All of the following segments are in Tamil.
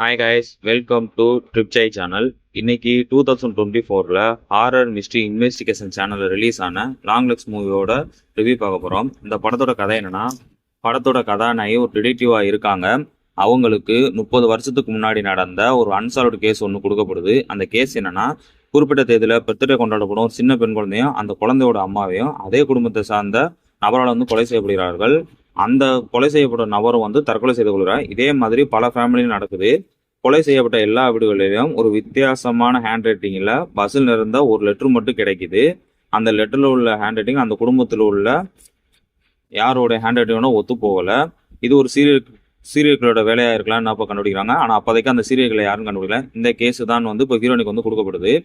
ஹாய் கைஸ், வெல்கம் டு ட்ரிப்சை சேனல். இன்னைக்கு 2024ல் ஹாரர் மிஸ்ட்ரி இன்வெஸ்டிகேஷன் சேனலில் ரிலீஸ் ஆன லாங் லெக்ஸ் மூவியோட ரிவ்யூ பார்க்க போகிறோம். இந்த படத்தோட கதை என்னன்னா, படத்தோட கதாநாயகி ஒரு டிடெக்டிவாக இருக்காங்க. அவங்களுக்கு 30 வருஷத்துக்கு முன்னாடி நடந்த ஒரு அன்சால்வ்டு கேஸ் ஒன்று கொடுக்கப்படுது. அந்த கேஸ் என்னன்னா, குறிப்பிட்ட தேதியில் பர்த்டே கொண்டாடப்படும் சின்ன பெண் குழந்தையும் அந்த குழந்தையோட அம்மாவையும் அதே குடும்பத்தை சார்ந்த நபரால் கொலை செய்யப்படுகிறார்கள். அந்த கொலை செய்யப்பட்ட நபரும் தற்கொலை செய்து கொள்கிறார். இதே மாதிரி பல ஃபேமிலியும் நடக்குது. கொலை செய்யப்பட்ட எல்லா வீடுகளிலும் ஒரு வித்தியாசமான ஹேண்ட் ரைட்டிங்கில் பஸ்ஸில் இருந்த ஒரு லெட்டர் மட்டும் கிடைக்குது. அந்த லெட்டரில் உள்ள ஹேண்ட் ரைட்டிங் அந்த குடும்பத்தில் உள்ள யாரோட ஹேண்ட் ரைட்டிங்கோட ஒத்து போகலை. இது ஒரு சீரியல்களோட வேலையாக இருக்கலாம்னு அப்போ கண்டுபிடிக்கிறாங்க. ஆனால் அப்போதைக்கு அந்த சீரியல்களை யாரும் கண்டுபிடிக்கல. இந்த கேஸு தான் இப்போ ஹீரோனிக்கு கொடுக்கப்படுது.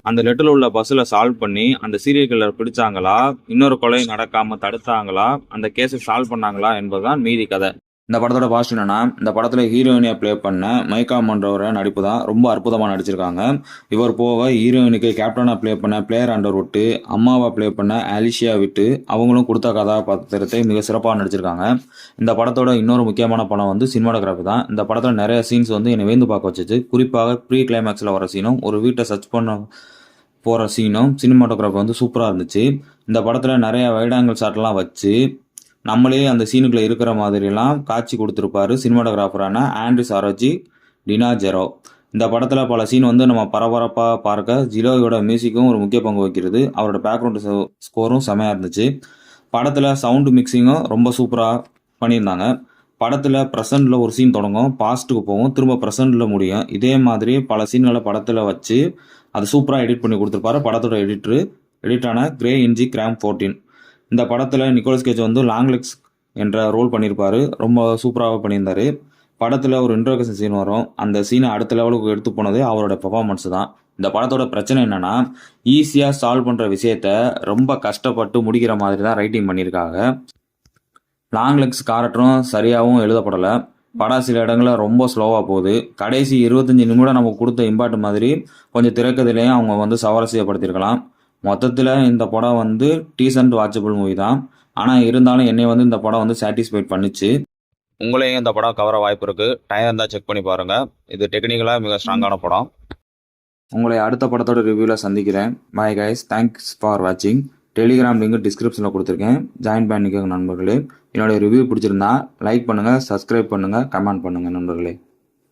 அந்த லெட்டரில் உள்ள பஸ்ஸில் சால்வ் பண்ணி அந்த சீரியல் கில்லர் பிடிச்சாங்களா, இன்னொரு கொலை நடக்காமல் தடுத்தாங்களா, அந்த கேஸை சால்வ் பண்ணாங்களா என்பதுதான் மீதி கதை. இந்த படத்தோட பாசிட்டிவ் என்னன்னா, இந்த படத்தில் ஹீரோயினியை ப்ளே பண்ண மைக்கா மன்றோட நடிப்பு தான் ரொம்ப அற்புதமாக நடிச்சிருக்காங்க. இவர் போக ஹீரோயினுக்கு கேப்டனாக ப்ளே பண்ண பிளேயர் அண்டர்வுட், அம்மாவை ப்ளே பண்ண அலிஷியா விட்டு அவங்களும் கொடுத்த கதாபாத்திரத்தை மிக சிறப்பாக நடிச்சிருக்காங்க. இந்த படத்தோட இன்னொரு முக்கியமான படம் சினிமாட்டோகிராஃபி தான். இந்த படத்தில் நிறைய சீன்ஸ் என்னை வேந்து பார்க்க வச்சுச்சு. குறிப்பாக ப்ரீ கிளைமேக்ஸில் வர சீனும் ஒரு வீட்டை சர்ச் பண்ண போகிற சீனும் சினிமாட்டோகிராஃபி சூப்பராக இருந்துச்சு. இந்த படத்தில் நிறைய வைட் ஆங்கிள் ஷாட்லாம் வச்சு நம்மளே அந்த சீனுக்குள்ளே இருக்கிற மாதிரிலாம் காட்சி கொடுத்துருப்பாரு சினிமாட்டோகிராஃபரான ஆண்ட்ரி சாரோஜி டினாஜெரோ. இந்த படத்தில் பல சீன் நம்ம பரபரப்பாக பார்க்க ஜிலோயோட மியூசிக்கும் ஒரு முக்கிய பங்கு வகிக்கிறது. அவரோட பேக்ரவுண்ட் ஸ்கோரும் செமையாக இருந்துச்சு. படத்தில் சவுண்டு மிக்சிங்கும் ரொம்ப சூப்பராக பண்ணியிருந்தாங்க. படத்தில் ப்ரெசண்டில் ஒரு சீன் தொடங்கும், பாஸ்ட்டுக்கு போகும், திரும்ப ப்ரெசண்டில் முடியும். இதே மாதிரி பல சீன்களை படத்தில் வச்சு அதை சூப்பராக எடிட் பண்ணி கொடுத்துருப்பாரு படத்தோட எடிட்டான கிரே இன்ஜி கிராம் 14. இந்த படத்தில் நிக்கோலஸ் கேஜ் லாங் லெக்ஸ் என்ற ரோல் பண்ணியிருப்பாரு. ரொம்ப சூப்பராக பண்ணியிருந்தார். படத்தில் ஒரு இன்ட்ரோகேஷன் சீன் வரும். அந்த சீனை அடுத்த லெவலுக்கு எடுத்து போனது அவரோட பெர்ஃபார்மன்ஸ் தான். இந்த படத்தோட பிரச்சனை என்னென்னா, ஈஸியாக சால்வ் பண்ணுற விஷயத்த ரொம்ப கஷ்டப்பட்டு முடிக்கிற மாதிரி தான் ரைட்டிங் பண்ணியிருக்காங்க. லாங் லெக்ஸ் கேரக்டரும் சரியாகவும் எழுதப்படலை. படம் சில இடங்களில் ரொம்ப ஸ்லோவாக போகுது. கடைசி 25 நிமிடம் நமக்கு கொடுத்த இம்பாக்ட் மாதிரி கொஞ்சம் திரைக்கதையிலையும் அவங்க சுவாரஸ்யப்படுத்தியிருக்கலாம். மொத்தத்தில் இந்த படம் டீசன்ட் வாட்சபிள் மூவி தான். ஆனால் இருந்தாலும் என்னை இந்த படம் சாட்டிஸ்ஃபைட் பண்ணிச்சு. உங்களையும் இந்த படம் கவர வாய்ப்பு இருக்குது. டைம் இருந்தால் செக் பண்ணி பாருங்கள். இது டெக்னிக்கலாக மிக ஸ்ட்ராங்கான படம். உங்களை அடுத்த படத்தோட ரிவ்யூவில் சந்திக்கிறேன். பை கைஸ், தேங்க்ஸ் ஃபார் வாட்சிங். டெலிகிராம் லிங்க் டிஸ்கிரிப்ஷனில் கொடுத்துருக்கேன், ஜாயின் பண்ணிக்கோங்க நண்பர்களே. என்னுடைய ரிவ்யூ பிடிச்சிருந்தா லைக் பண்ணுங்கள், சப்ஸ்கிரைப் பண்ணுங்கள், கமெண்ட் பண்ணுங்கள் நண்பர்களே.